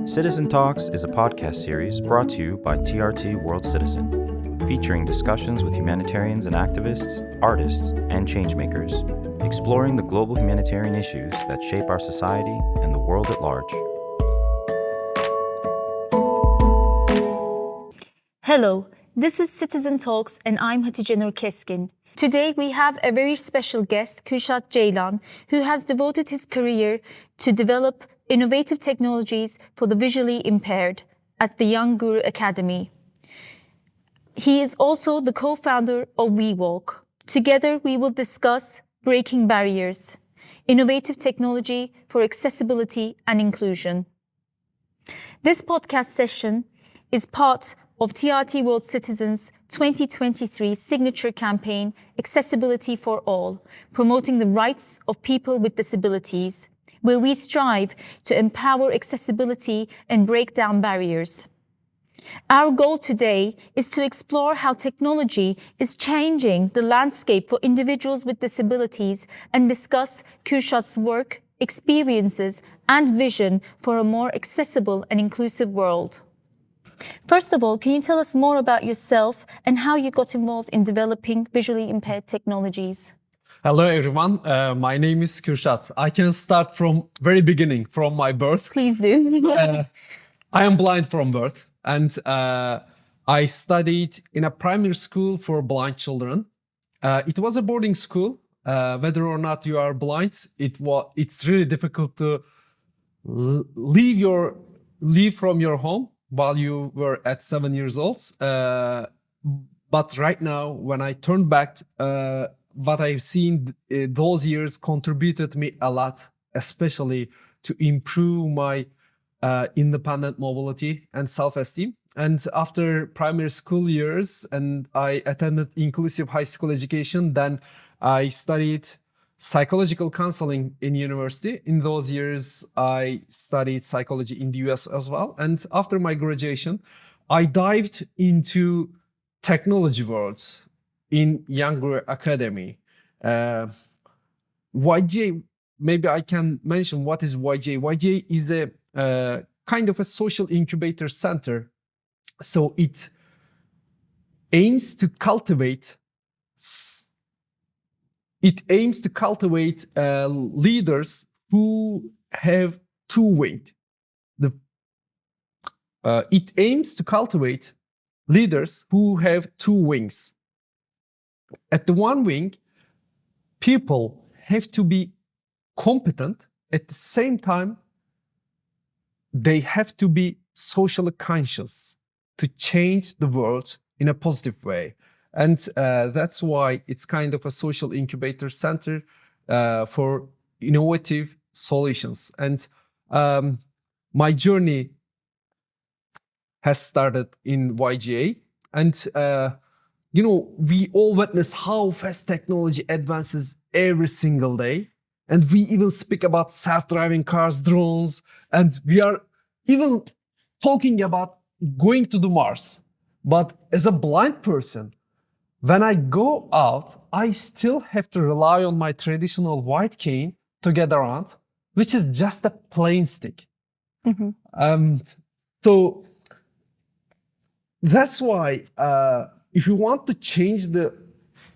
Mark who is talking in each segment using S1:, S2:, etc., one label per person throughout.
S1: Citizen Talks is a podcast series brought to you by TRT World Citizen, featuring discussions with humanitarians and activists, artists, and changemakers, exploring the global humanitarian issues that shape our society and the world at large.
S2: Hello, this is Citizen Talks and I'm Hatice Nur. Today we have a very special guest, Kürşat Ceylan, who has devoted his career to develop innovative technologies for the visually impaired at the Young Guru Academy. He is also the co-founder of WeWalk. Together we will discuss breaking barriers, innovative technology for accessibility and inclusion. This podcast session is part of TRT World Citizen's 2023 signature campaign, Accessibility for All, promoting the rights of people with disabilities, where we strive to empower accessibility and break down barriers. Our goal today is to explore how technology is changing the landscape for individuals with disabilities and discuss Kürşat's work, experiences, and vision for a more accessible and inclusive world. First of all, can you tell us more about yourself and how you got involved in developing visually impaired technologies?
S3: Hello everyone, my name is Kürşat. I can start from very beginning, from my birth.
S2: Please do.
S3: I am blind from birth and I studied in a primary school for blind children. It was a boarding school. Whether or not you are blind, it's really difficult to leave from your home while you were at 7 years old. But right now, when I turn back, what I've seen those years contributed me a lot, especially to improve my independent mobility and self-esteem. And after primary school years, and I attended inclusive high school education, then I studied psychological counseling in university. In those years, I studied psychology in the US as well. And after my graduation, I dived into technology worlds in Young Guru Academy. YGA, maybe I can mention what is YGA. YGA is the kind of a social incubator center. So it aims to cultivate leaders who have two wings. It aims to cultivate leaders who have two wings. At the one wing, people have to be competent. At the same time, they have to be socially conscious to change the world in a positive way. And that's why it's kind of a social incubator center for innovative solutions. And my journey has started in YGA. And we all witness how fast technology advances every single day. And we even speak about self-driving cars, drones, and we are even talking about going to the Mars. But as a blind person, when I go out, I still have to rely on my traditional white cane to get around, which is just a plain stick. Mm-hmm. So that's why if you want to change the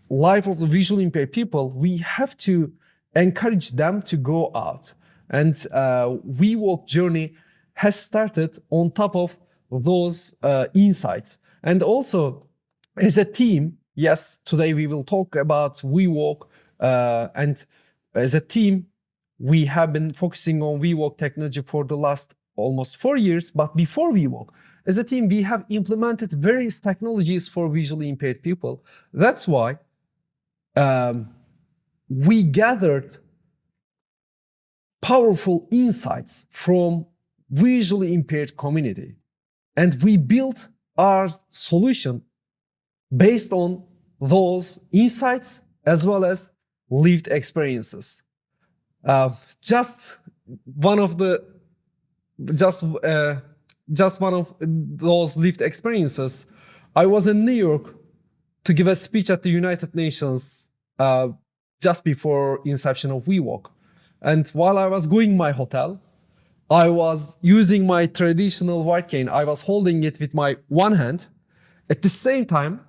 S3: life of the visually impaired people, we have to encourage them to go out. And WeWalk journey has started on top of those insights. And also, as a team, yes, today we will talk about WeWalk. And as a team, we have been focusing on WeWalk technology for the last almost 4 years. But before WeWalk, as a team, we have implemented various technologies for visually impaired people. That's why we gathered powerful insights from visually impaired community. And we built our solution based on those insights as well as lived experiences. Just one of those lived experiences. I was in New York to give a speech at the United Nations just before inception of WeWalk. And while I was going to my hotel, I was using my traditional white cane. I was holding it with my one hand. At the same time,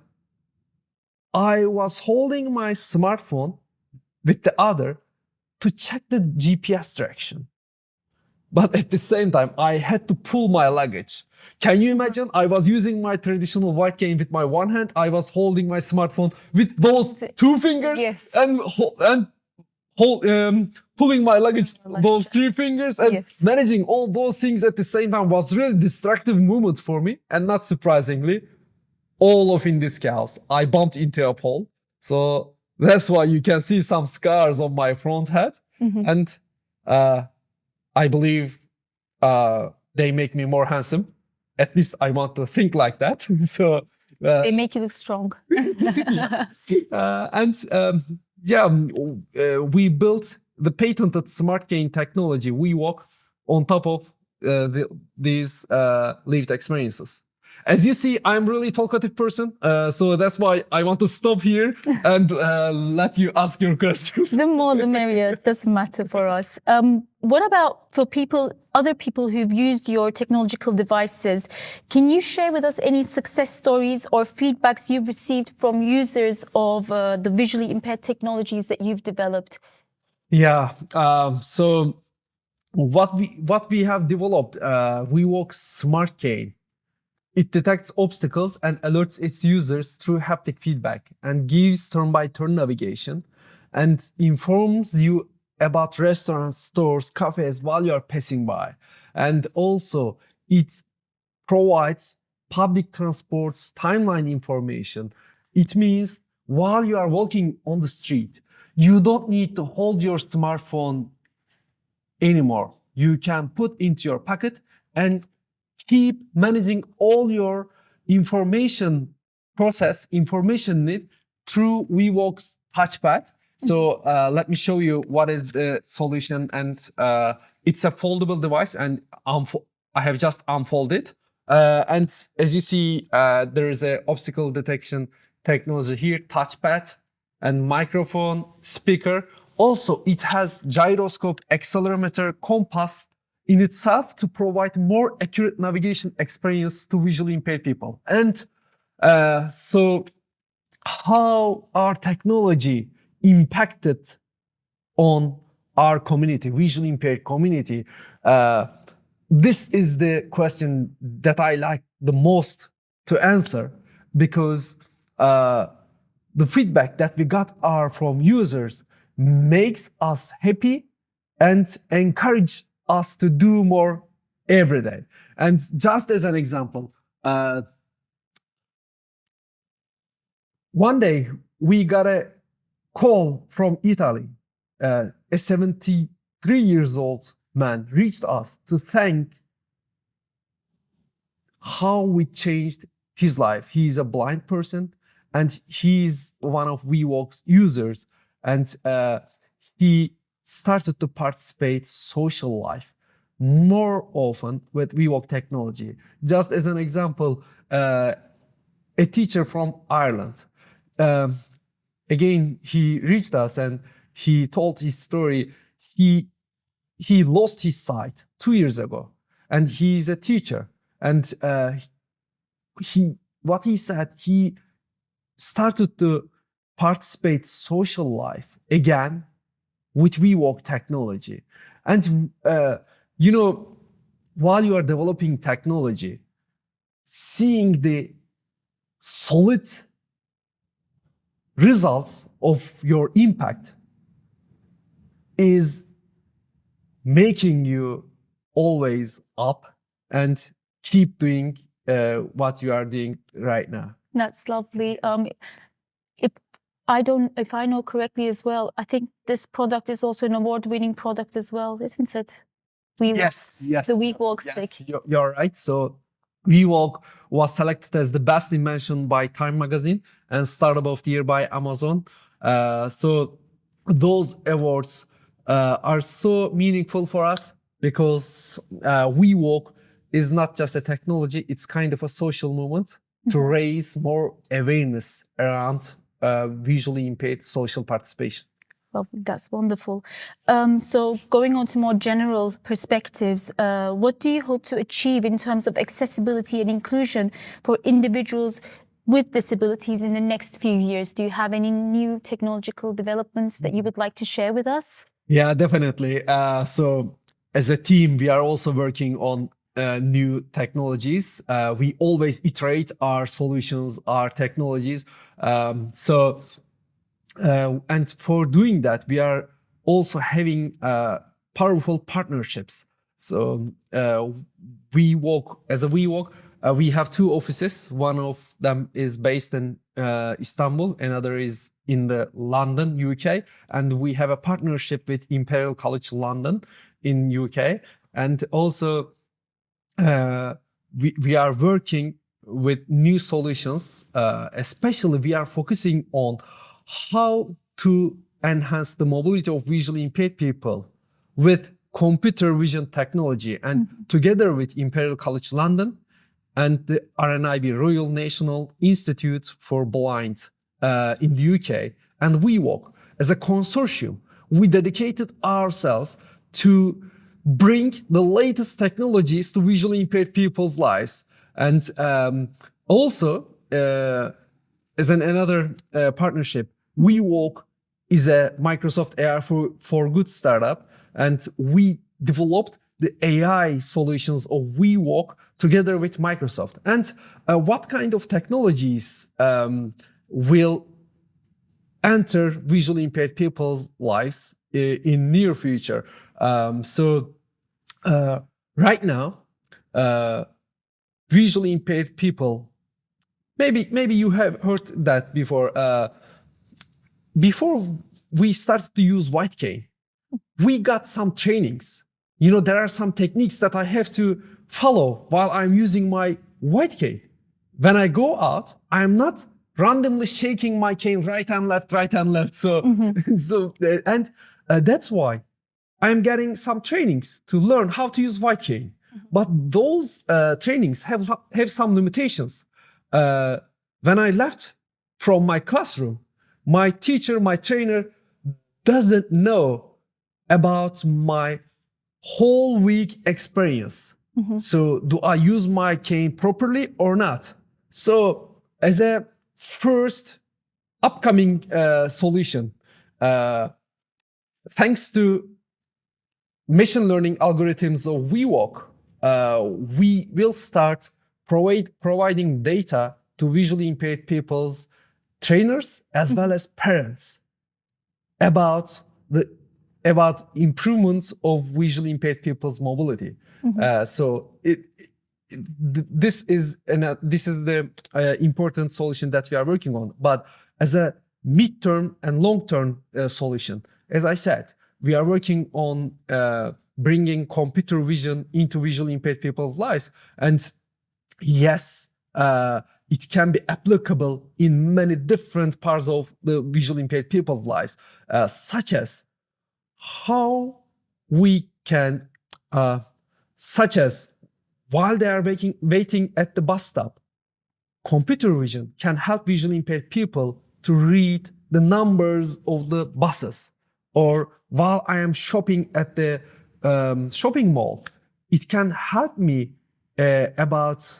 S3: I was holding my smartphone with the other to check the GPS direction. But at the same time, I had to pull my luggage. Can you imagine? I was using my traditional white cane with my one hand. I was holding my smartphone with those two fingers
S2: Yes.
S3: and pulling my luggage, those three fingers, and managing all those things at the same time was really distractive moment for me. And not surprisingly, all of in this chaos, I bumped into a pole. So that's why you can see some scars on my front head. And I believe they make me more handsome. At least I want to think like that. So
S2: they make you look strong.
S3: We built the patented smart cane technology, WeWalk, on top of these lived experiences. As you see, I'm really talkative person, so that's why I want to stop here and let you ask your questions.
S2: The more the merrier, it doesn't matter for us. What about for other people who've used your technological devices? Can you share with us any success stories or feedbacks you've received from users of the visually impaired technologies that you've developed?
S3: Yeah, so what we have developed, WeWalk Smart Cane. It detects obstacles and alerts its users through haptic feedback and gives turn-by-turn navigation and informs you about restaurants, stores, cafes while you are passing by. And also it provides public transport's timeline information. It means while you are walking on the street, you don't need to hold your smartphone anymore. You can put into your pocket and keep managing all your information need through WeWalk's touchpad. So let me show you what is the solution. And it's a foldable device, and I have just unfolded. And as you see, there is an obstacle detection technology here, touchpad and microphone, speaker. Also, it has gyroscope, accelerometer, compass in itself to provide more accurate navigation experience to visually impaired people. And so how our technology impacted on our community, visually impaired community? This is the question that I like the most to answer, because the feedback that we got from users makes us happy and encourage us to do more every day. And just as an example, one day we got a call from Italy. A 73 years old man reached us to thank how we changed his life. He's a blind person and he's one of WeWalk's users, and he started to participate social life more often with WeWalk technology. Just as an example, a teacher from Ireland, again, he reached us and he told his story. He lost his sight 2 years ago, and he's a teacher. And what he said, he started to participate social life again with WeWalk technology. And while you are developing technology, seeing the solid results of your impact is making you always up and keep doing what you are doing right now.
S2: That's lovely. If I know correctly as well, I think this product is also an award-winning product as well, isn't it?
S3: Yes.
S2: The WeWalk stick.
S3: Yes, you're right. So WeWalk was selected as the best invention by Time Magazine and Startup of the Year by Amazon. So those awards are so meaningful for us, because WeWalk is not just a technology, it's kind of a social movement to raise more awareness around visually impaired social participation.
S2: Lovely. That's wonderful. So going on to more general perspectives, what do you hope to achieve in terms of accessibility and inclusion for individuals with disabilities in the next few years? Do you have any new technological developments that you would like to share with us?
S3: Yeah, definitely. So as a team, we are also working on new technologies. We always iterate our solutions, our technologies. And for doing that, we are also having powerful partnerships. So WeWalk, we have two offices. One of them is based in Istanbul, another is in the London, UK, and we have a partnership with Imperial College London in UK, and also we are working with new solutions. Especially, we are focusing on how to enhance the mobility of visually impaired people with computer vision technology, and together with Imperial College London and the RNIB, Royal National Institute for Blind in the UK, and WeWalk, as a consortium, we dedicated ourselves to bring the latest technologies to visually impaired people's lives. And also, as another partnership, WeWalk is a Microsoft AR for Good startup, and we developed the AI solutions of WeWalk together with Microsoft. And what kind of technologies will enter visually impaired people's lives in near future? Right now, visually impaired people, maybe you have heard that before. Before we started to use white cane, we got some trainings. You know, there are some techniques that I have to follow while I'm using my white cane. When I go out, I'm not randomly shaking my cane right and left. So, that's why I'm getting some trainings to learn how to use white cane. But those trainings have some limitations. When I left from my classroom, my teacher, my trainer doesn't know about my whole week experience. So do I use my cane properly or not? So as a first upcoming solution, thanks to machine learning algorithms of WeWalk, we will start providing data to visually impaired people's trainers as well as parents about improvements of visually impaired people's mobility. This is the important solution that we are working on. But as a mid-term and long-term solution, as I said, we are working on bringing computer vision into visually impaired people's lives. And yes, it can be applicable in many different parts of the visually impaired people's lives, such as how we can, such as while they are waiting at the bus stop, computer vision can help visually impaired people to read the numbers of the buses. Or while I am shopping at the shopping mall, it can help me about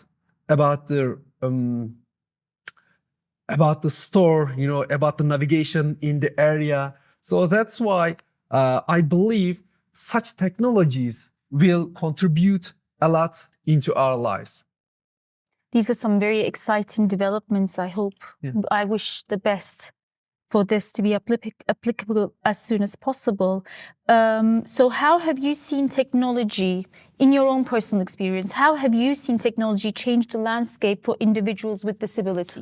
S3: the store, you know, about the navigation in the area. So that's why I believe such technologies will contribute a lot into our lives.
S2: These are some very exciting developments. I wish the best for this to be applicable as soon as possible. So how have you seen technology, in your own personal experience, how have you seen technology change the landscape for individuals with disability?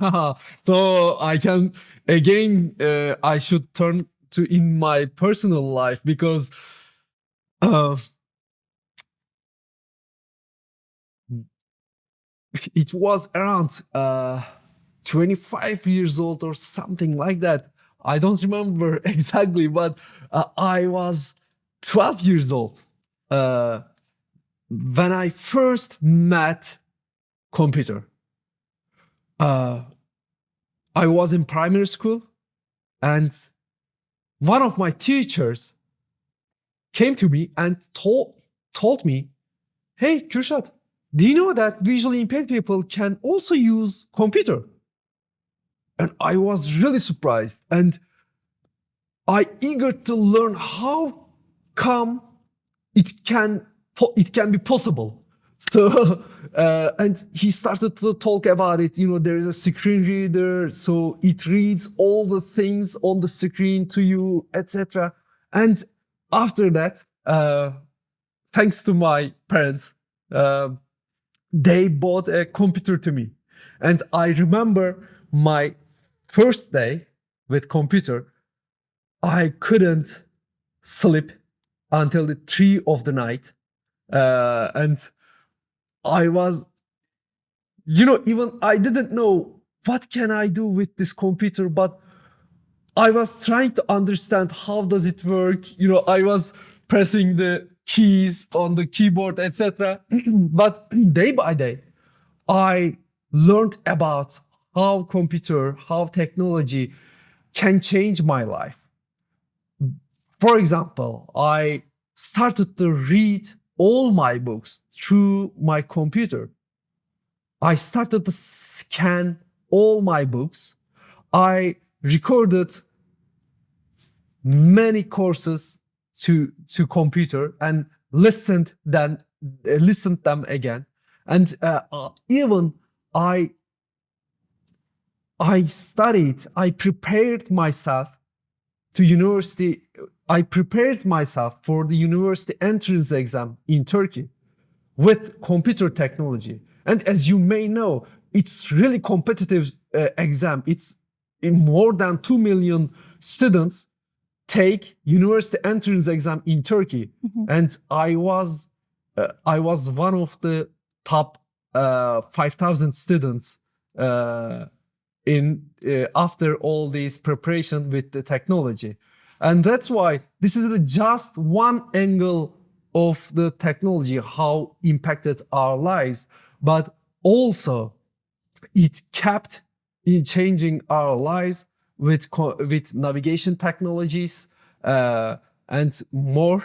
S3: So I can, again, I should turn to in my personal life, because it was around 25 years old or something like that. I don't remember exactly, but I was 12 years old when I first met computer. I was in primary school, and one of my teachers came to me and told me, hey, Kürşat, do you know that visually impaired people can also use computer? And I was really surprised. And I eager to learn how come it can be possible. So, and he started to talk about it. You know, there is a screen reader, so it reads all the things on the screen to you, etc. And after that, thanks to my parents, they bought a computer to me. And I remember my first day with computer, I couldn't sleep until the 3 of the night. And I was, even I didn't know what can I do with this computer, but I was trying to understand how does it work. I was pressing the keys on the keyboard, etc. But day by day, I learned about how technology can change my life. For example, I started to read all my books through my computer. I started to scan all my books. I recorded many courses to computer and listened them again. And even I studied, I prepared myself to university. I prepared myself for the university entrance exam in Turkey with computer technology. And as you may know, it's really competitive exam. It's more than 2 million students take university entrance exam in Turkey. Mm-hmm. And I was one of the top 5,000 students after all this preparation with the technology. And that's why this is just one angle of the technology, how impacted our lives, but also it kept in changing our lives with navigation technologies and more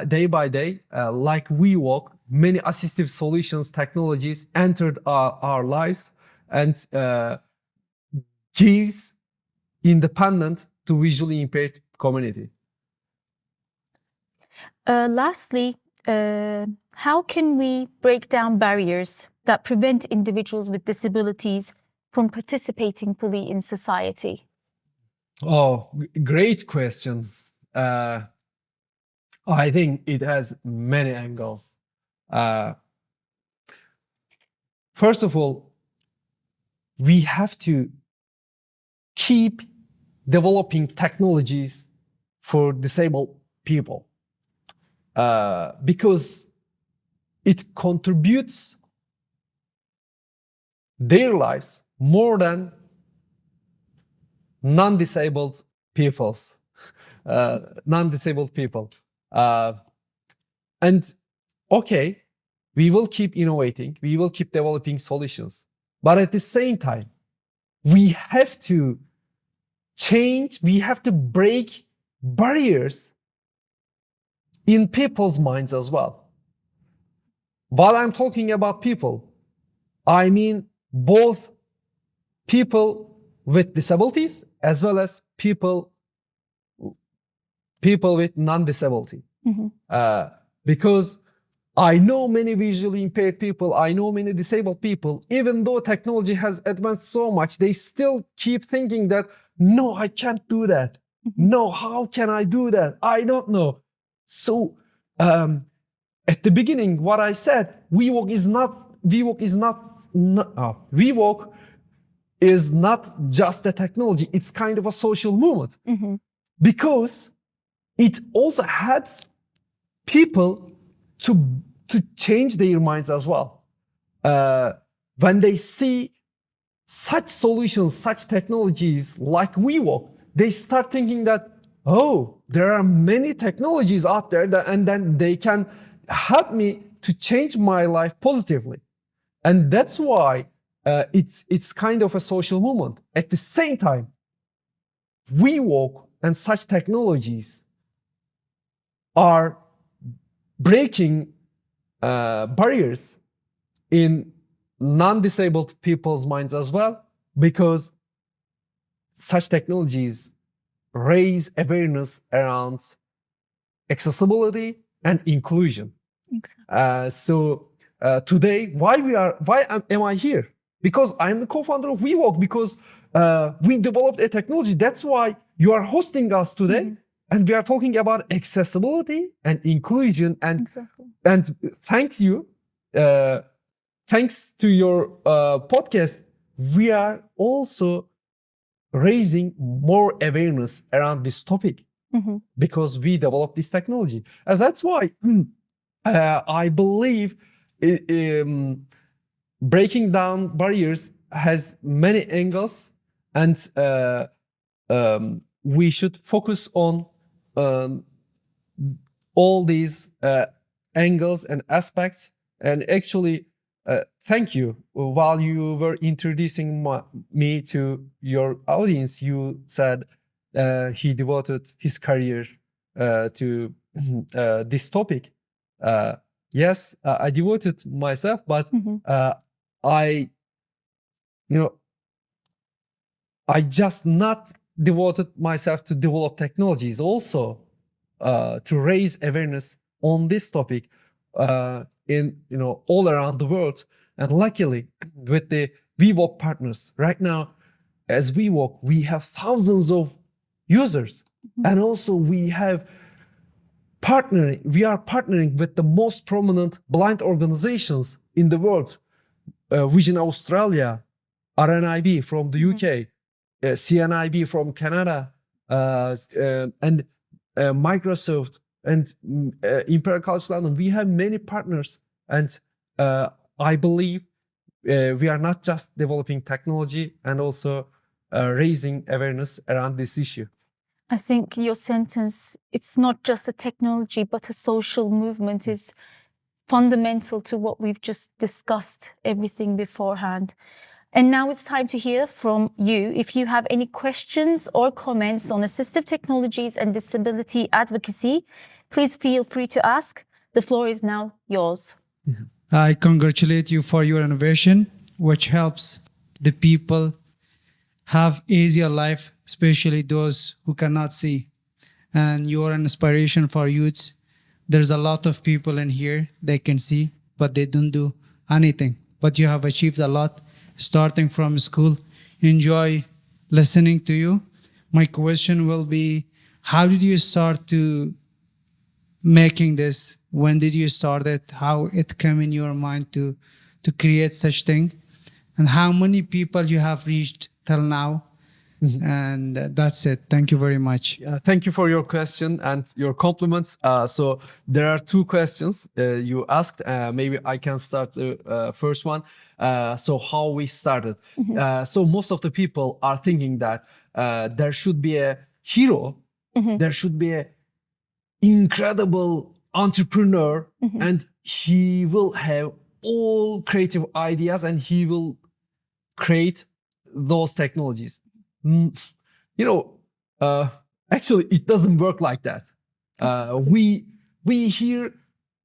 S3: day by day, like WeWalk, many assistive solutions technologies entered our lives and gives independent to visually impaired community.
S2: Lastly, how can we break down barriers that prevent individuals with disabilities from participating fully in society?
S3: Oh, great question. I think it has many angles. First of all, we have to keep developing technologies for disabled people because it contributes their lives more than non-disabled people. And okay, we will keep innovating, we will keep developing solutions, but at the same time, we have to change, we have to break barriers in people's minds as well. While I'm talking about people, I mean both people with disabilities as well as people with non-disability. Mm-hmm. Because I know many visually impaired people, I know many disabled people, even though technology has advanced so much, they still keep thinking that, no, I can't do that. Mm-hmm. No, how can I do that? I don't know. So at the beginning, what I said, WeWalk is not just a technology, it's kind of a social movement. Mm-hmm. Because it also helps people to change their minds as well. When they see such solutions, such technologies like WeWalk, they start thinking that, oh, there are many technologies out there and then they can help me to change my life positively. And that's why it's kind of a social movement. At the same time, WeWalk and such technologies are breaking barriers in non-disabled people's minds as well, because such technologies raise awareness around accessibility and inclusion.
S2: Exactly.
S3: So today, am I here? Because I'm the co-founder of WeWalk, because we developed a technology. That's why you are hosting us today. And we are talking about accessibility and inclusion. And,
S2: Exactly.
S3: and thanks to your podcast, we are also raising more awareness around this topic because we developed this technology. And that's why I believe breaking down barriers has many angles, and we should focus on all these angles and aspects. And actually, thank you. While you were introducing me to your audience, you said he devoted his career to this topic. Yes, I devoted myself, but I just not devoted myself to develop technologies, also to raise awareness on this topic in all around the world. And luckily, with the WeWalk partners, right now, as WeWalk, we have thousands of users, and also we are partnering with the most prominent blind organizations in the world, Vision Australia, RNIB from the UK, CNIB from Canada, and Microsoft, and Imperial College London. We have many partners, and I believe we are not just developing technology, and also raising awareness around this issue.
S2: I think your sentence, it's not just a technology, but a social movement, is fundamental to what we've just discussed, everything beforehand. And now it's time to hear from you. If you have any questions or comments on assistive technologies and disability advocacy, please feel free to ask. The floor is now yours.
S4: I congratulate you for your innovation, which helps the people have easier life, especially those who cannot see. And you are an inspiration for youths. There's a lot of people in here, they can see, but they don't do anything. But you have achieved a lot, starting from school. Enjoy listening to you. My question will be, how did you start to making this? When did you start it? How it came in your mind to create such thing? And how many people you have reached till now? And that's it. Thank you very much.
S3: Thank you for your question and your compliments. So there are two questions you asked. Maybe I can start the first one. So how we started. So most of the people are thinking that there should be a hero, there should be an incredible entrepreneur, and he will have all creative ideas and he will create those technologies. Actually, it doesn't work like that. We hear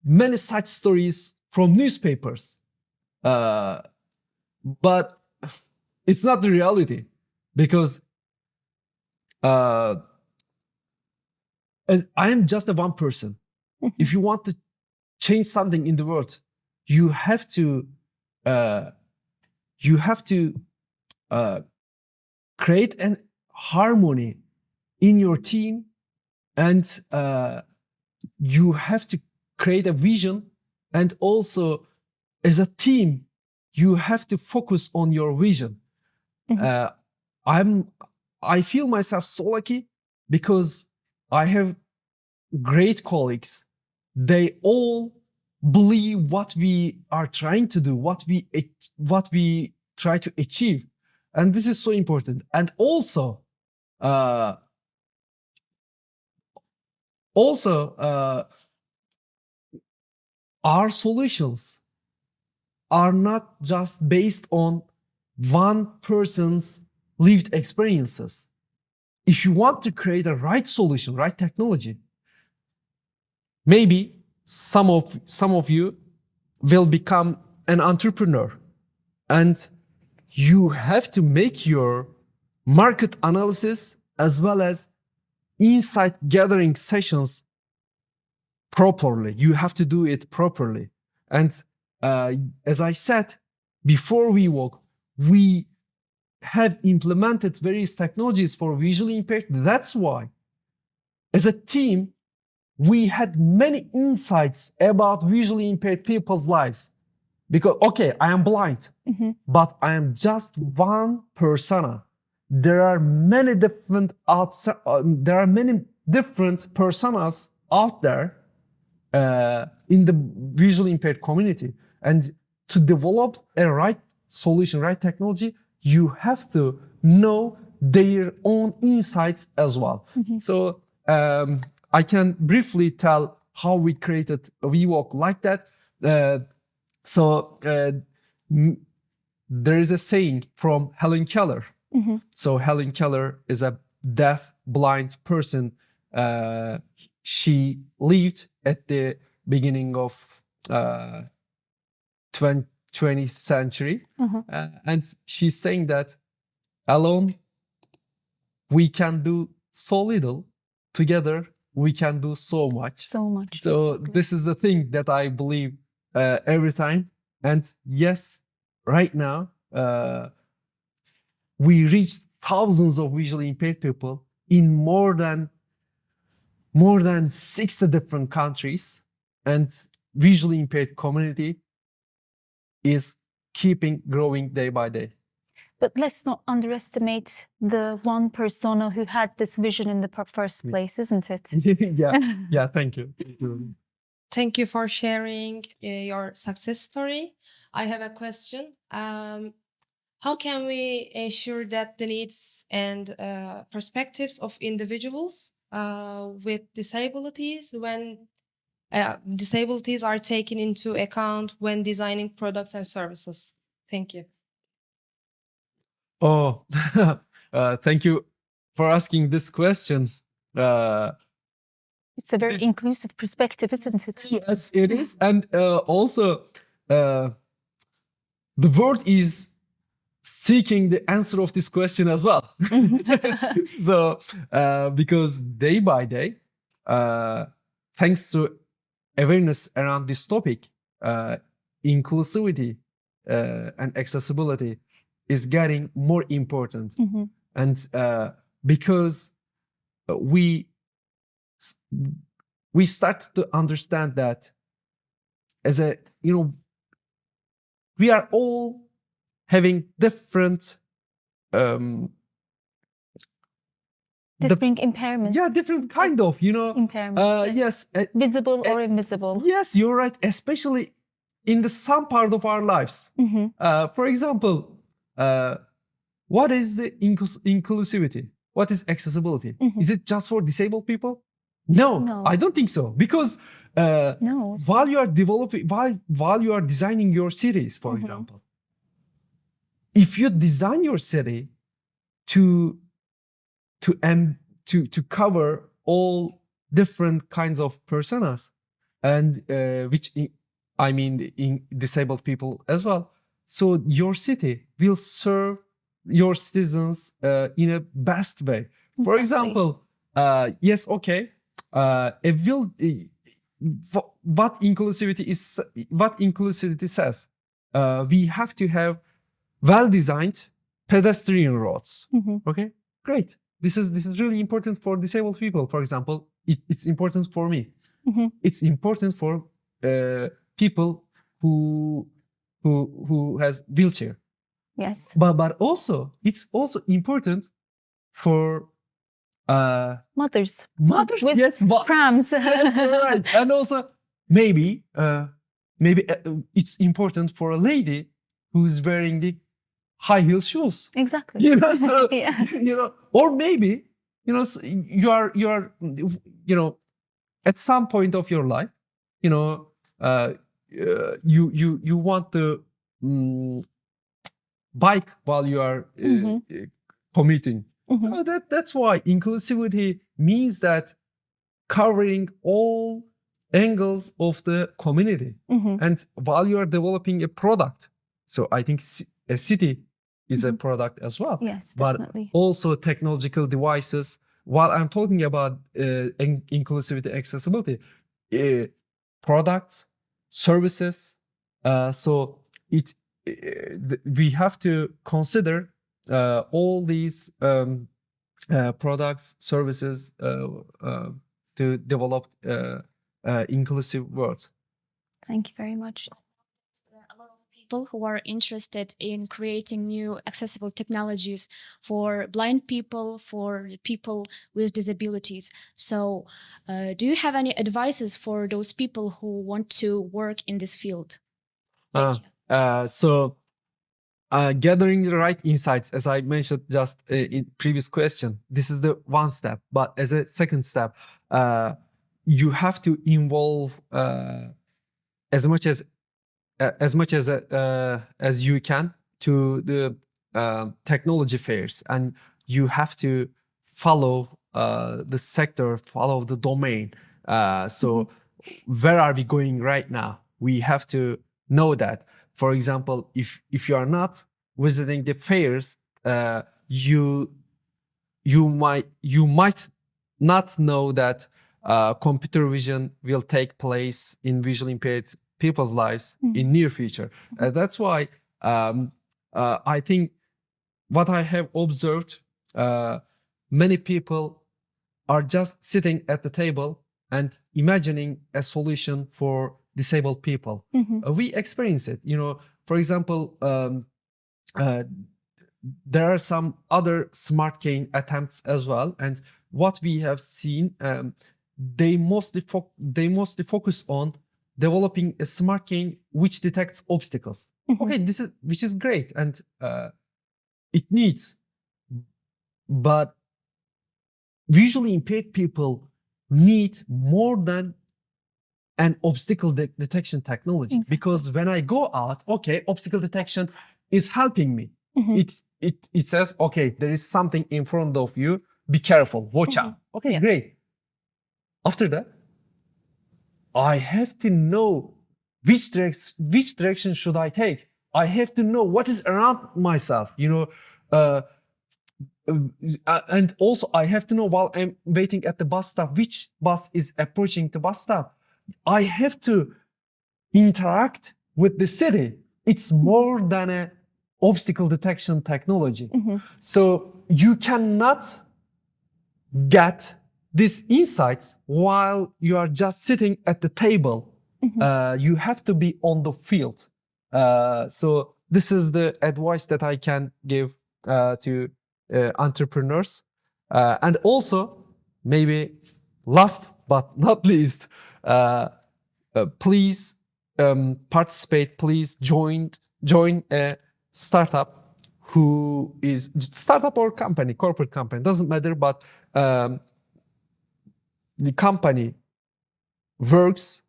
S3: many such stories from newspapers, but it's not the reality, because as I am just a one person. If you want to change something in the world, you have to create an harmony in your team, and you have to create a vision, and also as a team you have to focus on your vision. I feel myself so lucky because I have great colleagues. They all believe what we are trying to do, what we try to achieve. And this is so important. And also our solutions are not just based on one person's lived experiences. if you want to create a right solution, right technology, maybe some of you will become an entrepreneur, and you have to make your market analysis as well as insight gathering sessions properly. You have to do it properly. And as I said, before WeWalk, we have implemented various technologies for visually impaired. That's why, as a team, we had many insights about visually impaired people's lives. Because, okay, I am blind, but I am just one persona. There are many different personas out there in the visually impaired community. And to develop a right solution, right technology, you have to know their own insights as well. So I can briefly tell how we created WeWalk like that. So there is a saying from Helen Keller. So Helen Keller is a deaf, blind person. She lived at the beginning of 20th century. And she's saying that alone we can do so little, together we can do so much.
S2: So much.
S3: So this is the thing that I believe every time. And yes, right now we reached thousands of visually impaired people in more than 60 different countries, and visually impaired community is keeping growing day by day.
S2: But let's not underestimate the one persona who had this vision in the first place, isn't it?
S3: Yeah, thank you.
S5: Thank you for sharing your success story. I have a question. How can we ensure that the needs and perspectives of individuals with disabilities, when disabilities are taken into account when designing products and services? Thank you.
S3: Oh, thank you for asking this question.
S2: It's a very inclusive perspective, isn't it?
S3: Yes, it is. And also, the world is seeking the answer of this question as well. So, because day by day, thanks to awareness around this topic, inclusivity and accessibility is getting more important. And because we start to understand that as a, we are all having different
S2: Different impairment.
S3: Yeah, different kind of,
S2: Impairment.
S3: Yes.
S2: Visible or invisible.
S3: Yes, you're right. Especially in the some part of our lives. For example, what is the inclusivity? What is accessibility? Is it just for disabled people? No, I don't think so. Because
S2: No.
S3: while you are developing, while you are designing your cities, for example, if you design your city to cover all different kinds of personas, and which I mean in disabled people as well, so your city will serve your citizens in a best way. For example, yes, okay, what inclusivity says, we have to have well-designed pedestrian roads. Okay, great. This is really important for disabled people. For example, it's important for me. It's important for people who has wheelchair.
S2: Yes.
S3: But also it's also important for
S2: Mothers.
S3: With
S2: yes, prams.
S3: right. And also maybe it's important for a lady who's wearing the high heel shoes.
S2: Exactly.
S3: So,
S2: Yeah.
S3: or maybe you are at some point of your life, you want to bike while you are commuting. So that's why inclusivity means that covering all angles of the community. And while you are developing a product, so I think a city is a product as well.
S2: Yes,
S3: but
S2: definitely.
S3: also technological devices. While I'm talking about inclusivity, accessibility, products, services. So we have to consider all these products, services to develop inclusive world.
S2: Thank you very much.
S6: A lot of people who are interested in creating new accessible technologies for blind people, for people with disabilities. So do you have any advices for those people who want to work in this field? Thank you.
S3: Gathering the right insights, as I mentioned just in previous question, this is the one step. But as a second step, you have to involve as much as you can to the technology fairs, and you have to follow the sector, follow the domain. So where are we going right now? We have to know that. For example, if you are not visiting the fairs, you might not know that computer vision will take place in visually impaired people's lives in near future. That's why I think what I have observed, many people are just sitting at the table and imagining a solution for disabled people. We experience it. For example, there are some other smart cane attempts as well, and what we have seen, they mostly focus on developing a smart cane which detects obstacles. Okay, which is great, and it needs. But visually impaired people need more than an obstacle detection technology.
S2: Exactly.
S3: Because when I go out, okay, obstacle detection is helping me. It says, okay, there is something in front of you. Be careful. Watch out. Okay, great. After that, I have to know which direction should I take. I have to know what is around myself. And also I have to know while I'm waiting at the bus stop, which bus is approaching the bus stop. I have to interact with the city. It's more than an obstacle detection technology. So you cannot get these insights while you are just sitting at the table. You have to be on the field. So this is the advice that I can give to entrepreneurs. And also, maybe last but not least, please participate, please join a startup who is startup or company, corporate company, doesn't matter, but the company works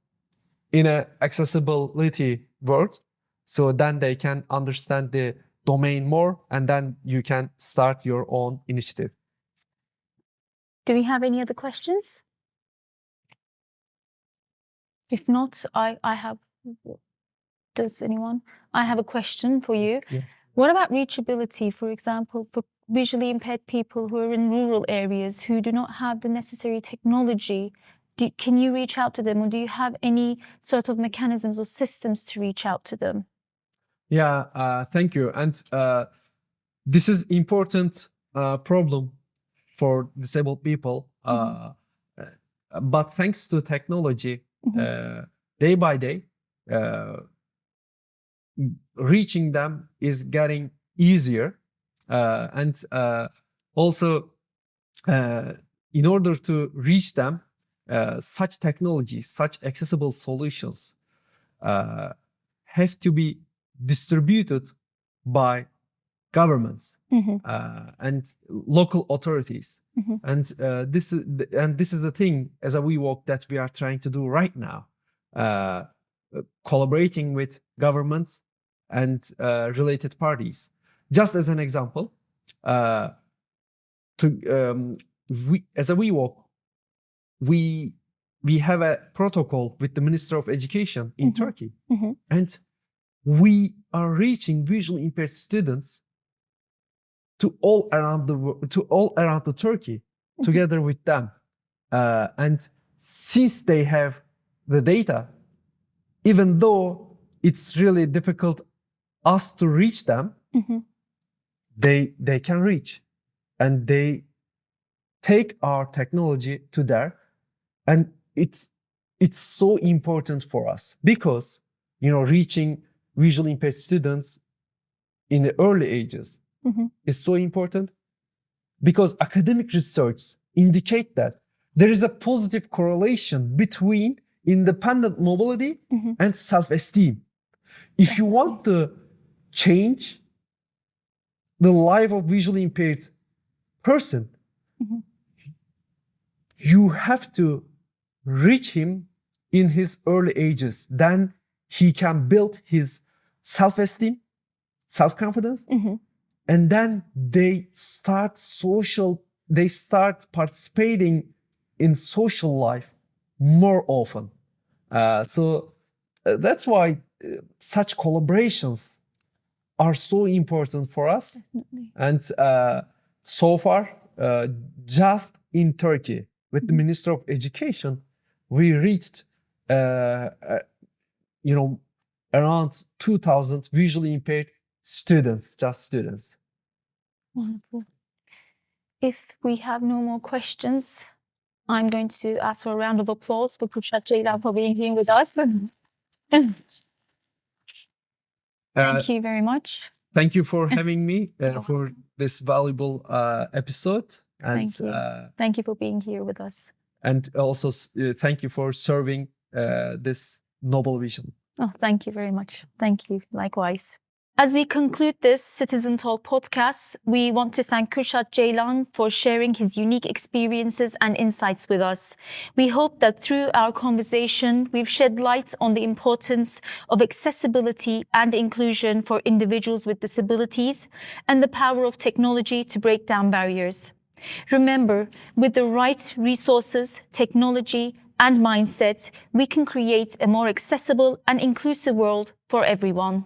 S3: in an accessibility world, so then they can understand the domain more, and then you can start your own initiative.
S2: Do we have any other questions? If not, I have. Does anyone? I have a question for you.
S3: Yeah.
S2: What about reachability, for example, for visually impaired people who are in rural areas who do not have the necessary technology? Can you reach out to them, or do you have any sort of mechanisms or systems to reach out to them?
S3: Yeah, thank you. And this is important problem for disabled people. But thanks to technology, day by day, reaching them is getting easier. And also, in order to reach them, such technologies, such accessible solutions have to be distributed by governments and local authorities. And this is the thing as a WeWalk that we are trying to do right now, collaborating with governments and related parties. Just as an example, as a WeWalk, we have a protocol with the Minister of Education in Turkey, and we are reaching visually impaired students to all around the Turkey together with them. And since they have the data, even though it's really difficult us to reach them, they can reach, and they take our technology to there. And it's so important for us because, reaching visually impaired students in the early ages is so important, because academic research indicate that there is a positive correlation between independent mobility and self-esteem. If you want to change the life of visually impaired person, you have to reach him in his early ages. Then he can build his self-esteem, self-confidence, and then they start participating in social life more often. So that's why such collaborations are so important for us.
S2: Definitely.
S3: And so far, just in Turkey, with the Minister of Education, we reached, around 2,000 visually impaired students, just students.
S2: Wonderful. If we have no more questions, I'm going to ask for a round of applause for Kürşat Ceylan for being here with us. Thank you very much.
S3: Thank you for having me for this valuable episode. And,
S2: Thank you. Thank you for being here with us.
S3: And also thank you for serving this noble vision.
S2: Oh, thank you very much. Thank you. Likewise. As we conclude this Citizen Talk podcast, we want to thank Kürşat Ceylan for sharing his unique experiences and insights with us. We hope that through our conversation, we've shed light on the importance of accessibility and inclusion for individuals with disabilities and the power of technology to break down barriers. Remember, with the right resources, technology, and mindset, we can create a more accessible and inclusive world for everyone.